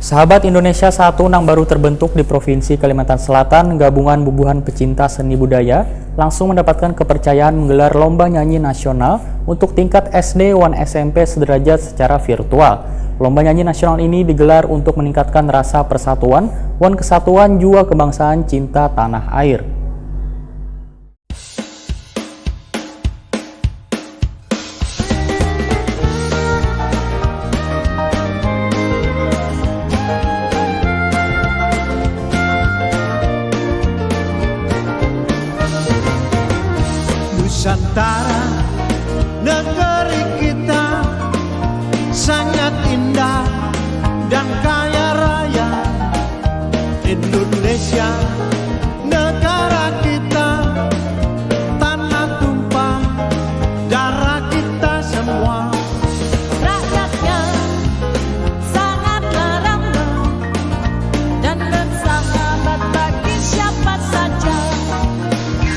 Sahabat Indonesia 1 yang baru terbentuk di Provinsi Kalimantan Selatan, gabungan bubuhan pecinta seni budaya, langsung mendapatkan kepercayaan menggelar lomba nyanyi nasional untuk tingkat SD dan SMP sederajat secara virtual. Lomba nyanyi nasional ini digelar untuk meningkatkan rasa persatuan dan kesatuan jiwa kebangsaan cinta tanah air. Nusantara, negeri kita sangat indah dan kaya raya. Indonesia, negara kita, tanah tumpah darah kita semua. Rakyatnya sangatlah ramah dan bersahabat bagi siapa saja.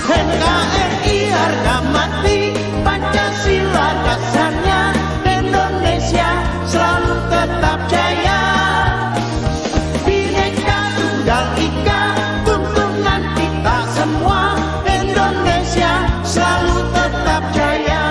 NKRI harga mati, Pancasila dasarnya, Indonesia selalu tetap jaya. Bhinneka Tunggal Ika, tuntunan kita semua, Indonesia selalu tetap jaya.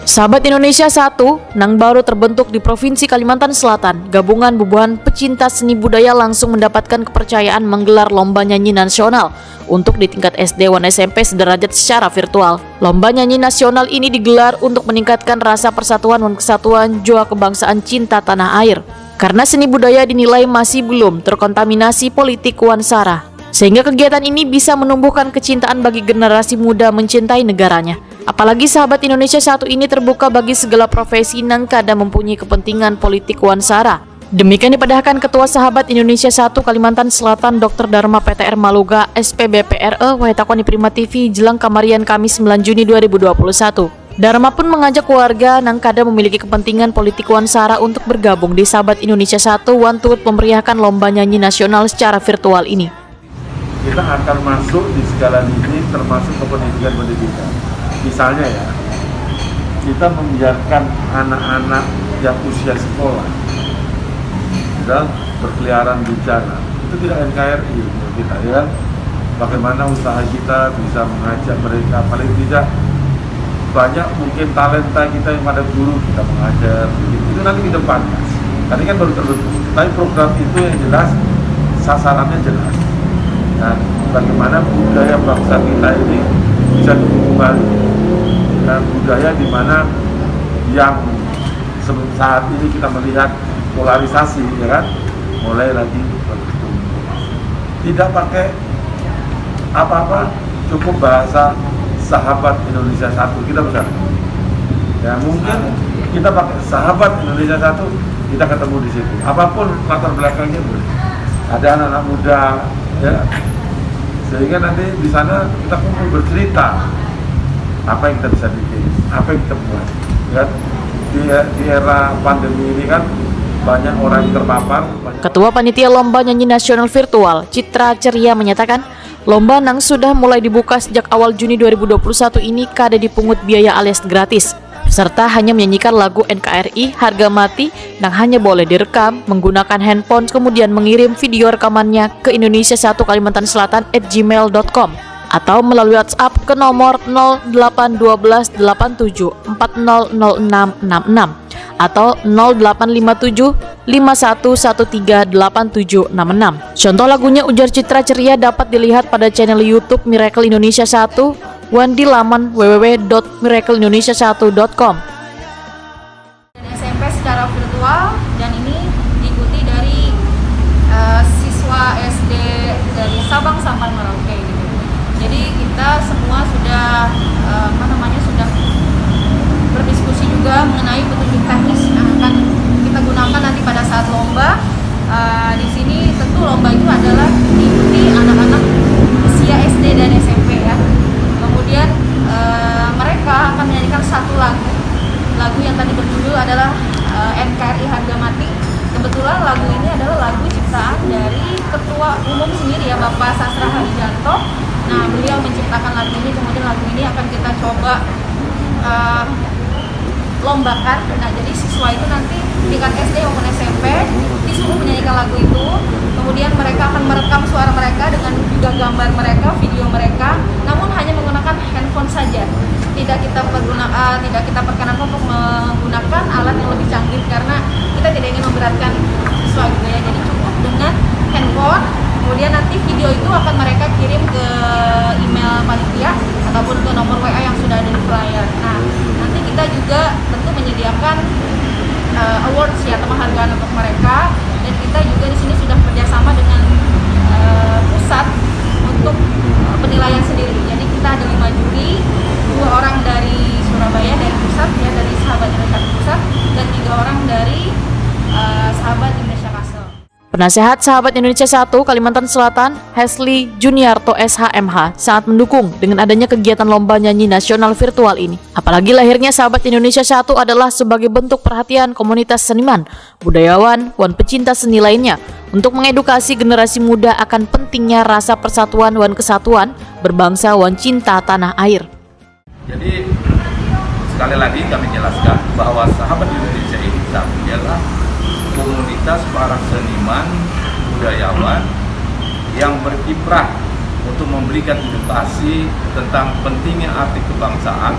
Sahabat Indonesia 1 nang baru terbentuk di Provinsi Kalimantan Selatan, gabungan bubuhan pecinta seni budaya langsung mendapatkan kepercayaan menggelar lomba nyanyi nasional untuk di tingkat SD dan SMP sederajat secara virtual. Lomba nyanyi nasional ini digelar untuk meningkatkan rasa persatuan dan kesatuan jiwa kebangsaan cinta tanah air. Karena seni budaya dinilai masih belum terkontaminasi politik wansara, sehingga kegiatan ini bisa menumbuhkan kecintaan bagi generasi muda mencintai negaranya. Apalagi sahabat Indonesia 1 ini terbuka bagi segala profesi nang kada mempunyai kepentingan politik wansara. Demikian dipadahkan Ketua Sahabat Indonesia 1 Kalimantan Selatan Dr. Dharma PTR Maluga SPBPRE Wahitakoni Prima TV jelang Kamarian Kamis 9 Juni 2021. Dharma pun mengajak warga nang kada memiliki kepentingan politik wansara untuk bergabung di Sahabat Indonesia 1 wan turut memeriahkan lomba nyanyi nasional secara virtual ini. Kita akan masuk di segala lini termasuk ke pendidikan. Misalnya ya, kita membiarkan anak-anak yang usia sekolah dan berkeliaran di jalan, itu tidak NKRI kita ya. Bagaimana usaha kita bisa mengajak mereka, paling tidak banyak mungkin talenta kita yang pada guru kita mengajar, itu nanti ke depan. Tadi kan baru terbentuk, tapi program itu yang jelas sasarannya jelas. Dan bagaimana budaya bangsa kita ini bisa kembali, dan budaya di mana yang saat ini kita melihat polarisasi, ya kan, mulai lagi bertumbuh. Tidak pakai apa-apa, cukup bahasa Sahabat Indonesia 1 kita bisa. Ya mungkin kita pakai Sahabat Indonesia 1, kita ketemu di situ. Apapun latar belakangnya boleh. Ada anak-anak muda, ya, sehingga nanti di sana kita kumpul bercerita apa yang kita bisa bikin, apa yang kita buat. Ya, di era pandemi ini kan banyak orang yang terpapar. Ketua Panitia Lomba Nyanyi Nasional Virtual, Citra Ceria menyatakan, lomba nang sudah mulai dibuka sejak awal Juni 2021 ini kada dipungut biaya alias gratis, serta hanya menyanyikan lagu NKRI harga mati yang hanya boleh direkam menggunakan handphone kemudian mengirim video rekamannya ke indonesia1kalimantan selatan@gmail.com atau melalui WhatsApp ke nomor 081287400666 atau 085751138766. Contoh lagunya, ujar Citra Ceria, dapat dilihat pada channel YouTube Miracle Indonesia 1 dan di laman www.miracleindonesia1.com. SMP secara virtual, dan ini diikuti dari siswa SD dari Sabang sampai Merauke gitu. Jadi kita semua sudah sudah berdiskusi juga mengenai petunjuk teknis yang akan kita gunakan nanti pada saat lomba. Di sini tentu lomba itu adalah diikuti anak-anak usia SD dan SMP ya. Kemudian mereka akan menyanyikan satu lagu yang tadi berjudul adalah NKRI Harga Mati. Kebetulan lagu ini adalah lagu ciptaan dari Ketua Umum sendiri ya, Bapak Sastra Hadijanto. Nah, beliau menciptakan lagu ini, kemudian lagu ini akan kita coba lombakan. Nah, jadi siswa itu nanti tingkat SD maupun SMP disuruh menyanyikan lagu itu, kemudian mereka akan merekam suara mereka dengan juga gambar mereka, video mereka, namun hanya menggunakan handphone saja. Tidak kita perkenankan untuk menggunakan alat yang lebih canggih karena kita tidak ingin memberatkan siswa gitu ya. Jadi cukup dengan handphone, kemudian nanti video itu akan mereka kirim ke email panitia ataupun ke nomor WA yang sudah ada di flyer. Nah, nanti kita juga tentu menyediakan awards ya, atau penghargaan untuk mereka, dan kita juga di sini sudah kerjasama dengan pusat untuk penilaian sendiri. Jadi kita ada 5 juri, 2 orang dari Surabaya dari pusat ya, dari Sahabat Indonesia Pusat, dan 3 orang dari Sahabat Indonesia Kasel. Penasehat Sahabat Indonesia 1 Kalimantan Selatan, Hesli Juniarto SHMH, sangat mendukung dengan adanya kegiatan lomba nyanyi nasional virtual ini. Apalagi lahirnya Sahabat Indonesia 1 adalah sebagai bentuk perhatian komunitas seniman, budayawan, wan pecinta seni lainnya untuk mengedukasi generasi muda akan pentingnya rasa persatuan wan kesatuan, berbangsa wan cinta tanah air. Jadi sekali lagi kami jelaskan bahwa Sahabat Indonesia ini adalah komunitas para seniman, budayawan yang berkiprah untuk memberikan edukasi tentang pentingnya arti kebangsaan,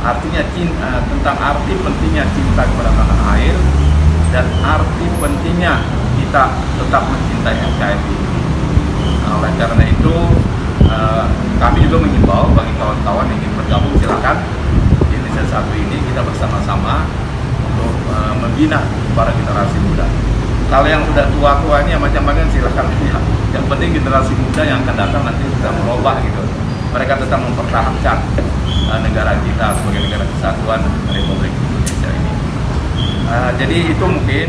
artinya cinta, tentang arti pentingnya cinta kepada tanah air, dan arti pentingnya kita tetap mencintai NKRI. Nah, oleh karena itu kami juga mengimbau bagi kawan-kawan yang ingin bergabung, silakan. Di Indonesia 1 ini kita bersama-sama untuk membina para generasi muda. Kalau yang sudah tua-tua ini macam-macam silakan ya. Yang penting generasi muda yang akan datang nanti sudah merubah gitu. Mereka tetap mempertahankan negara kita sebagai negara kesatuan Republik Indonesia ini. Jadi itu mungkin.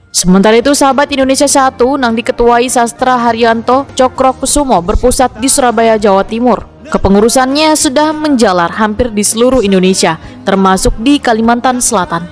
Sementara itu, Sahabat Indonesia 1 yang diketuai Sastra Haryanto Cokrokusumo berpusat di Surabaya, Jawa Timur. Kepengurusannya sudah menjalar hampir di seluruh Indonesia, termasuk di Kalimantan Selatan.